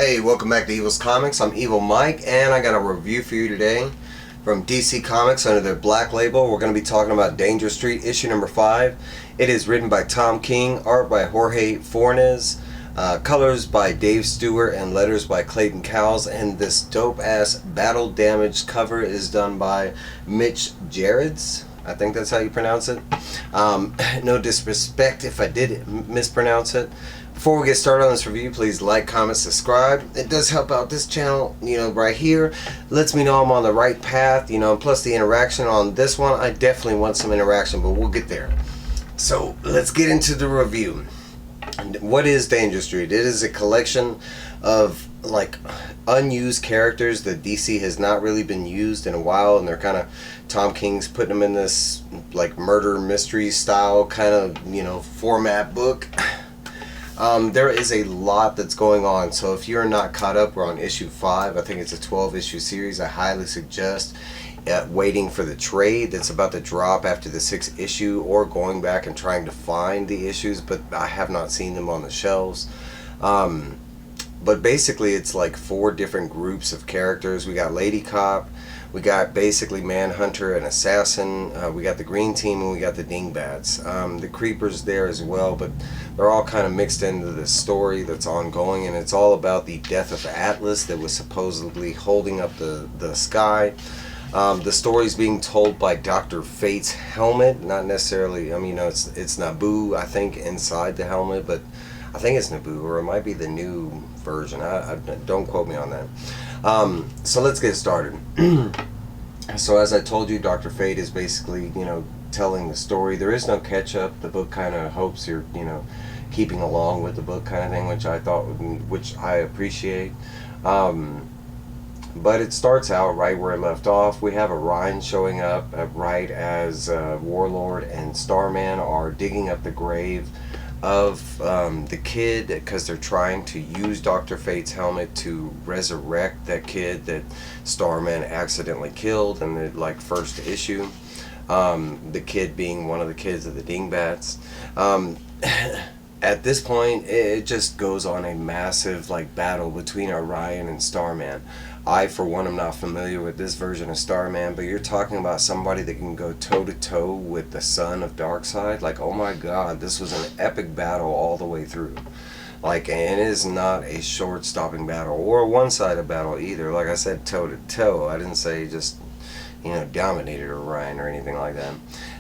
Hey, welcome back to Evil's Comics. I'm Evil Mike, and I got a review for you today from DC Comics under their Black Label. We're going to be talking about Danger Street, issue number 5. It is written by Tom King, art by Jorge Fornes, colors by Dave Stewart, and letters by Clayton Cowles. And this dope-ass battle-damaged cover is done by Mitch Gerads. I think that's how you pronounce it. No disrespect if I did mispronounce it. Before we get started on this review, please like, comment, subscribe. It does help out this channel, right here. Lets me know I'm on the right path, and plus the interaction on this one. I definitely want some interaction, but we'll get there. So let's get into the review. What is Danger Street? It is a collection of unused characters that DC has not really been used in a while, and they're kind of, Tom King's putting them in this murder mystery style kind of format book. There is a lot that's going on, so if you're not caught up, we're on issue 5. I think it's a 12-issue series. I highly suggest waiting for the trade that's about to drop after the 6th issue, or going back and trying to find the issues, but I have not seen them on the shelves. But basically it's 4 different groups of characters. We got Lady Cop, we got basically Manhunter and Assassin, we got the Green Team, and we got the Dingbats. The Creeper's there as well, but they're all kind of mixed into this story that's ongoing, and it's all about the death of Atlas that was supposedly holding up the sky. The story's being told by Dr. Fate's helmet, not necessarily, it's Naboo, I think, inside the helmet, but I think it's Naboo, or it might be the new version. I don't quote me on that. So let's get started. So as I told you, Dr. Fate is basically, telling the story. There is no catch-up. The book kind of hopes you're, keeping along with the book kind of thing, which I appreciate. But it starts out right where it left off. We have Orion showing up right as Warlord and Starman are digging up the grave of the kid, because they're trying to use Dr. Fate's helmet to resurrect that kid that Starman accidentally killed in the first issue. The kid being one of the kids of the Dingbats. At this point, it just goes on a massive battle between Orion and Starman. I, for one, am not familiar with this version of Starman, but you're talking about somebody that can go toe-to-toe with the son of Darkseid. Oh my god, this was an epic battle all the way through. And it is not a short-stopping battle, or a one-sided battle either. Like I said, toe-to-toe. I didn't say just, dominated Orion or anything like that.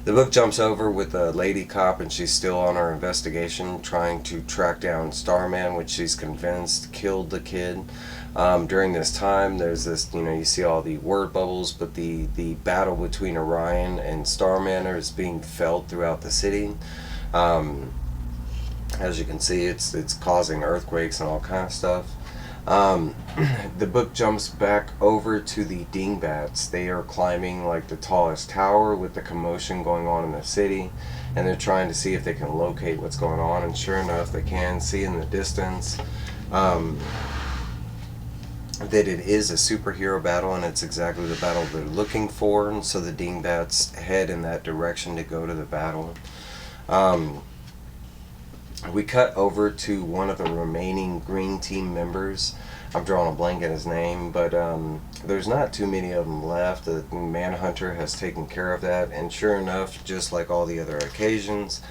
The book jumps over with a Lady Cop, and she's still on her investigation, trying to track down Starman, which she's convinced killed the kid. During this time, there's this, you see all the word bubbles, but the battle between Orion and Starman is being felt throughout the city. As you can see, it's causing earthquakes and all kind of stuff. The book jumps back over to the Dingbats. They are climbing the tallest tower with the commotion going on in the city, and they're trying to see if they can locate what's going on, and sure enough, they can see in the distance that it is a superhero battle, and it's exactly the battle they're looking for, and so the Dingbats head in that direction to go to the battle. We cut over to one of the remaining Green Team members. I'm drawing a blank at his name, but there's not too many of them left. The Manhunter has taken care of that, and sure enough, just like all the other occasions,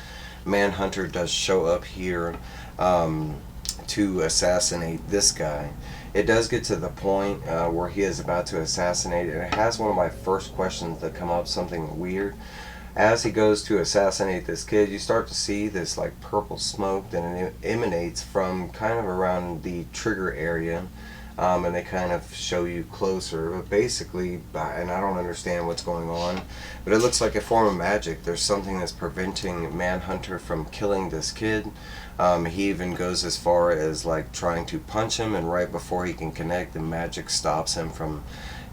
Manhunter does show up here to assassinate this guy. It does get to the point where he is about to assassinate, and it has one of my first questions that come up, something weird. As he goes to assassinate this kid, you start to see this purple smoke that emanates from kind of around the trigger area, and they kind of show you closer. But basically, and I don't understand what's going on, but it looks like a form of magic. There's something that's preventing Manhunter from killing this kid. He even goes as far as trying to punch him, and right before he can connect, the magic stops him from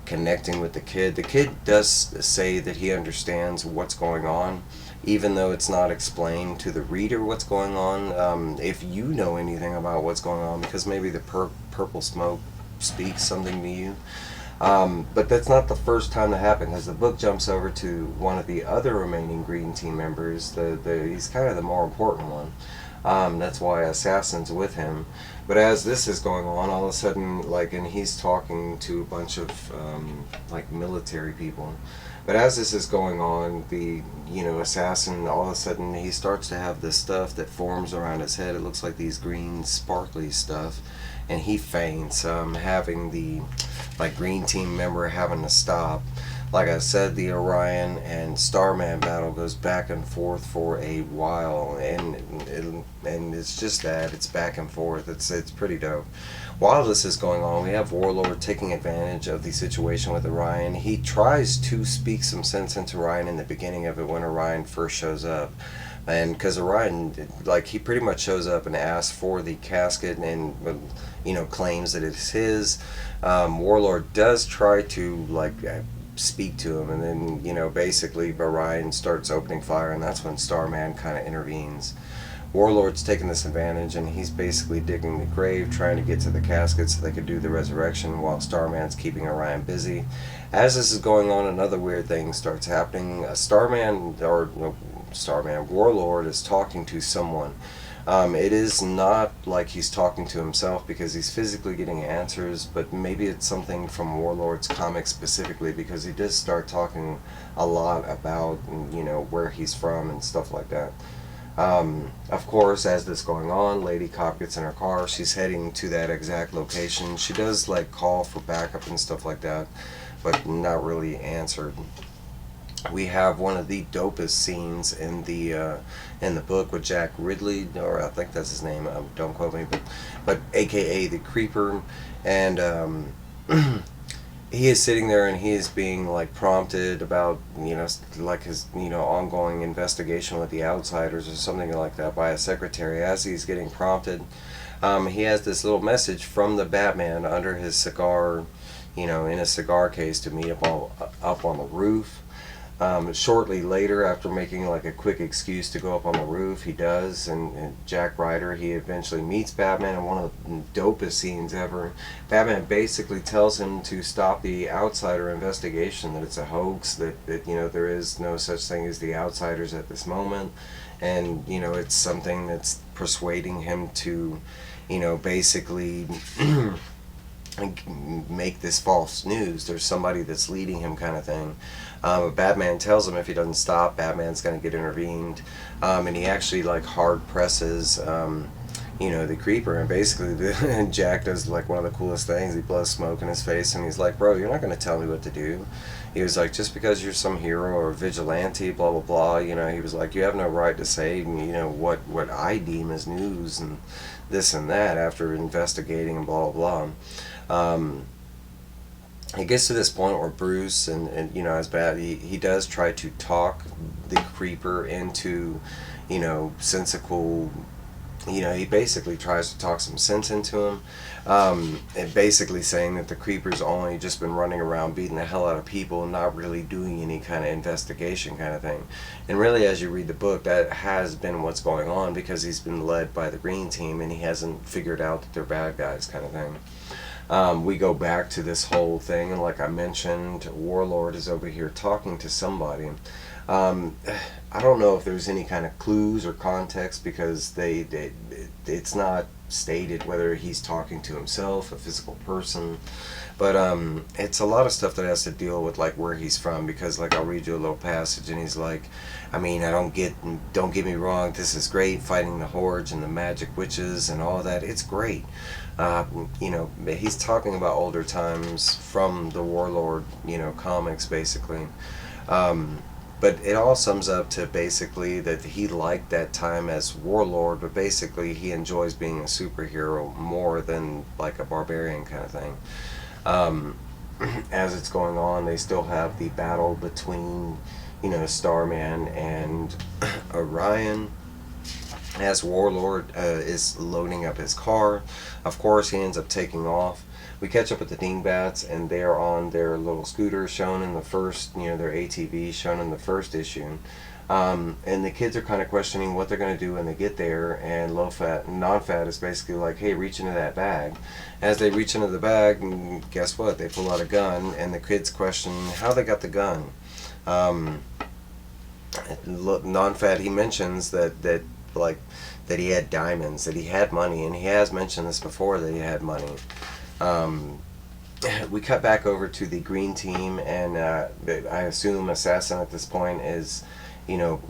connecting with the kid. The kid does say that he understands what's going on, even though it's not explained to the reader what's going on. If you know anything about what's going on, because maybe the purple smoke speaks something to you. But that's not the first time that happened, because the book jumps over to one of the other remaining Green Team members. He's kind of the more important one. That's why Assassin's with him. But as this is going on, all of a sudden, like, and he's talking to a bunch of like military people. But as this is going on, the assassin, all of a sudden he starts to have this stuff that forms around his head. It looks like these green sparkly stuff, and he faints, having the like green team member having to stop. Like I said, the Orion and Starman battle goes back and forth for a while, and it's just that it's back and forth. It's pretty dope. While this is going on, we have Warlord taking advantage of the situation with Orion. He tries to speak some sense into Orion in the beginning of it when Orion first shows up. And because Orion, like, he pretty much shows up and asks for the casket and, claims that it's his. Warlord does try to, like, speak to him, and then, basically Orion starts opening fire, and that's when Starman kind of intervenes. Warlord's taking this advantage, and he's basically digging the grave, trying to get to the casket so they could do the resurrection, while Starman's keeping Orion busy. As this is going on, another weird thing starts happening. Warlord is talking to someone. It is not like he's talking to himself because he's physically getting answers, but maybe it's something from Warlord's comics specifically, because he does start talking a lot about, where he's from and stuff like that. Of course, as this going on, Lady Cop gets in her car. She's heading to that exact location. She does, like, call for backup and stuff like that, but not really answered. We have one of the dopest scenes in the book with Jack Ridley, or I think that's his name. Don't quote me, but AKA the Creeper, and he is sitting there and he is being, like, prompted about like his ongoing investigation with the Outsiders or something like that by a secretary. As he's getting prompted, he has this little message from the Batman under his cigar, in a cigar case, to meet up on the roof. Shortly later, after making, like, a quick excuse to go up on the roof, he does, and Jack Ryder, he eventually meets Batman in one of the dopest scenes ever. Batman basically tells him to stop the Outsider investigation, that it's a hoax, that there is no such thing as the Outsiders at this moment, and it's something that's persuading him to basically make this false news. There's somebody that's leading him, kind of thing. Batman tells him if he doesn't stop, Batman's going to get intervened. And he actually, like, hard presses, the Creeper. And basically, Jack does, like, one of the coolest things. He blows smoke in his face, and he's like, bro, you're not going to tell me what to do. He was like, just because you're some hero or vigilante, blah, blah, blah, he was like, you have no right to say, what I deem as news and this and that after investigating and blah, blah, blah. It gets to this point where Bruce and as bad, he does try to talk the Creeper into sensical. He basically tries to talk some sense into him, and basically saying that the Creeper's only just been running around beating the hell out of people and not really doing any kind of investigation, kind of thing. And really, as you read the book, that has been what's going on, because he's been led by the Green Team and he hasn't figured out that they're bad guys, kind of thing. We go back to this whole thing, and like I mentioned, Warlord is over here talking to somebody. I don't know if there's any kind of clues or context, because it's not stated whether he's talking to himself, a physical person, but it's a lot of stuff that has to deal with, like, where he's from, because, like, I'll read you a little passage, and he's like, don't get me wrong, this is great, fighting the hordes and the magic witches and all that, it's great. He's talking about older times from the Warlord, comics, basically. But it all sums up to basically that he liked that time as Warlord, but basically he enjoys being a superhero more than, like, a barbarian kind of thing. As it's going on, they still have the battle between, Starman and Orion. As Warlord is loading up his car, of course he ends up taking off. We catch up with the Dingbats, and they're on their little scooter shown in the first, their ATV shown in the first issue. And the kids are kind of questioning what they're going to do when they get there, and Non-Fat is basically like, hey, reach into that bag. As they reach into the bag, guess what? They pull out a gun, and the kids question how they got the gun. Non-Fat, he mentions that like, that he had diamonds, that he had money, and he has mentioned this before, that he had money. We cut back over to the green team, and I assume Assassin at this point is, you know,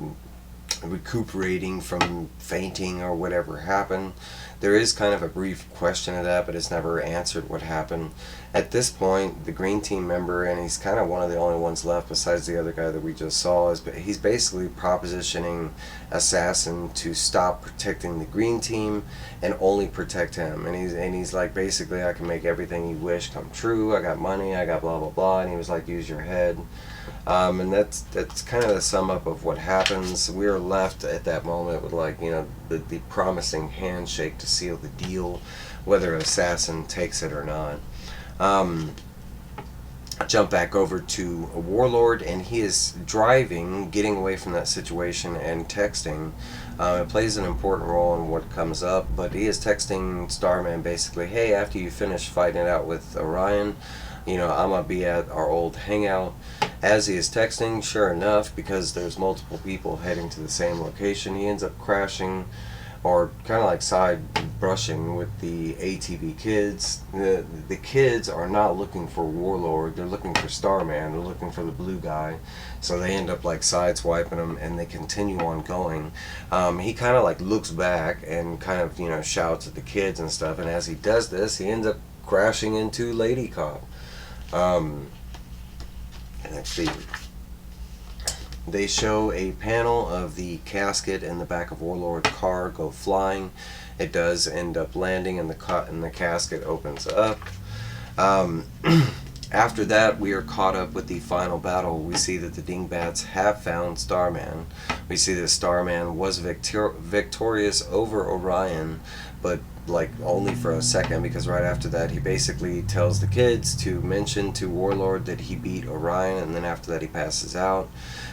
recuperating from fainting or whatever happened. There is kind of a brief question of that, but it's never answered what happened. At this point, the green team member, and he's kind of one of the only ones left besides the other guy that we just saw, he's basically propositioning Assassin to stop protecting the green team and only protect him. And he's like, basically, I can make everything you wish come true. I got money, I got blah blah blah. And he was like, use your head. And that's kind of the sum up of what happens. We are left at that moment with, like, you know, the promising handshake to seal the deal, whether Assassin takes it or not. Jump back over to a Warlord, and he is driving, getting away from that situation, and texting. It plays an important role in what comes up, but he is texting Starman basically, hey, after you finish fighting it out with Orion, you know, I'm going to be at our old hangout. As he is texting, sure enough, because there's multiple people heading to the same location, he ends up crashing, or kind of like side brushing with the ATV kids. The kids are not looking for Warlord, they're looking for Starman, they're looking for the blue guy. So they end up like sideswiping him, and they continue on going. He kind of like looks back and kind of, you know, shouts at the kids and stuff, and as he does this, he ends up crashing into Lady Cop. And let's see. They show a panel of the casket in the back of Warlord's car go flying. It does end up landing, and the casket opens up. After that, we are caught up with the final battle. We see that the Dingbats have found Starman. We see that Starman was victorious over Orion, but like only for a second, because right after that he basically tells the kids to mention to Warlord that he beat Orion, and then after that he passes out.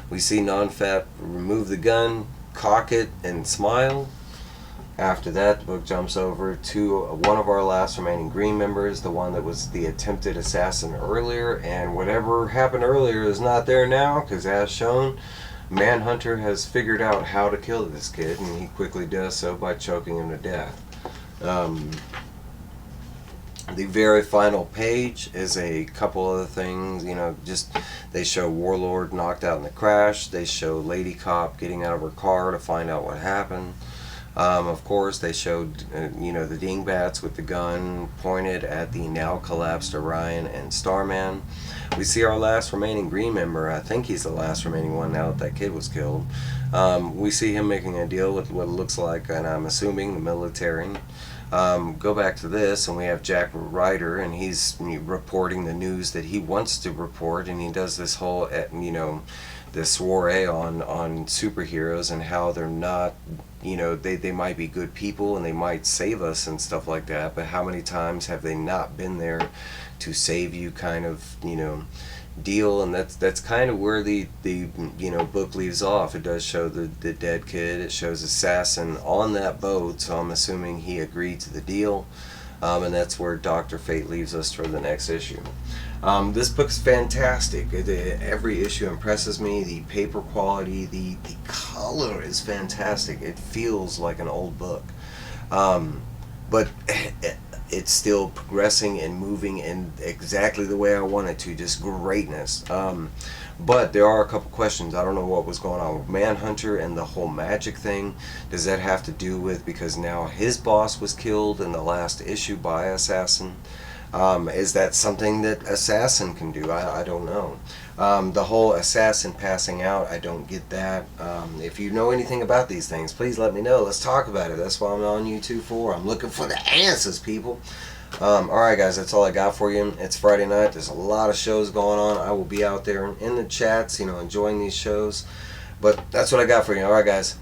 We see Non-Fat remove the gun, cock it, and smile. After that, the book jumps over to one of our last remaining green members, the one that was the attempted assassin earlier, and whatever happened earlier is not there now, because as shown, Manhunter has figured out how to kill this kid, and he quickly does so by choking him to death. The very final page is a couple other things, you know, just they show Warlord knocked out in the crash, they show Lady Cop getting out of her car to find out what happened. Of course, they showed, you know, the Dingbats with the gun pointed at the now collapsed Orion and Starman. We see our last remaining green member. I think he's the last remaining one now that that kid was killed. We see him making a deal with what looks like, and I'm assuming, the military. Go back to this, and we have Jack Ryder, and he's reporting the news that he wants to report, and he does this whole, you know, this soiree on superheroes and how they're not, you know, they might be good people and they might save us and stuff like that, but how many times have they not been there to save you, kind of, you know, deal. And that's kind of where the you know, book leaves off. It does show the dead kid, it shows Assassin on that boat, so I'm assuming he agreed to the deal, and that's where Dr. Fate leaves us for the next issue. This book's fantastic. Every issue impresses me. The paper quality, the color is fantastic. It feels like an old book, but it's still progressing and moving in exactly the way I want it to, just greatness. But there are a couple questions. I don't know what was going on with Manhunter and the whole magic thing. Does that have to do with because now his boss was killed in the last issue by Assassin? Is that something that Assassin can do? I don't know. The whole Assassin passing out, I don't get that. If you know anything about these things, please let me know. Let's talk about it. That's what I'm on YouTube for. I'm looking for the answers, people. Alright guys, that's all I got for you. It's Friday night. There's a lot of shows going on. I will be out there in the chats, you know, enjoying these shows. But that's what I got for you. Alright guys,